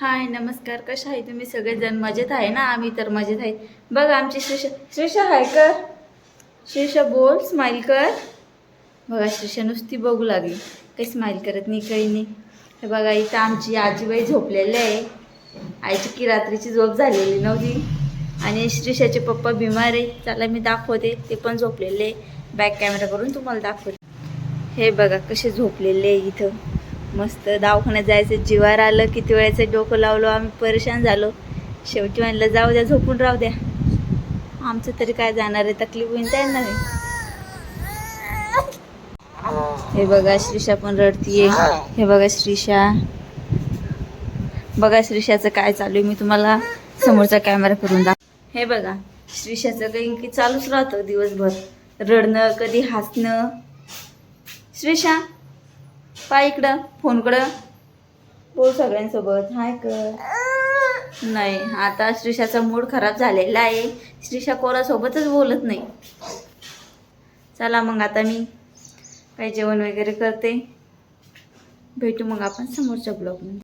हाय नमस्कार, कशा आहे तुम्ही सगळेजण? मजेत आहे ना? आम्ही तर मजेत आहे. बघ आमची श्रीषा हाय कर. श्रीषा बोल, स्माइल कर. बघा श्रीषा नुसती बघू लागली, काही स्माइल करत नाही, काही नाही. हे बघा इथं आमची आजीबाई झोपलेले आहे. आईची की रात्रीची झोप झालेली नव्हती. आणि श्रीषाचे पप्पा बिमार आहे. चला मी दाखवते, ते पण झोपलेले. बॅक कॅमेरा करून तुम्हाला दाखवते. हे बघा कसे झोपलेले इथं. मस्त दवाखान्यात जायचं जीवार आलं. किती वेळेचं डोकं लावलो आम्ही, परेशान झालो. शेवटी म्हणलं जाऊ द्या, झोपून राहू द्या. आमचं तरी काय जाणार आहे, तकलीफ होईन त्यांना. हे बघा श्रीषा पण रडतीये. हे बघा श्रीषा, बघा श्रीषाचं काय चालू आहे, मी तुम्हाला समोरचा कॅमेरा करून दाखव. हे बघा श्रीषाचं काही की चालूच राहतं दिवसभर, रडणं कधी हसणं. श्रीषा पाय इकडं, फोनकडं बोल सगळ्यांसोबत, हाय कर. नाही, आता श्रीषाचा मूड खराब झालेला आहे. श्रीषा कोणासोबतच बोलत नाही. चला मग आता मी काही जेवण वगैरे करते. भेटू मग आपण समोरच्या ब्लॉगमध्ये.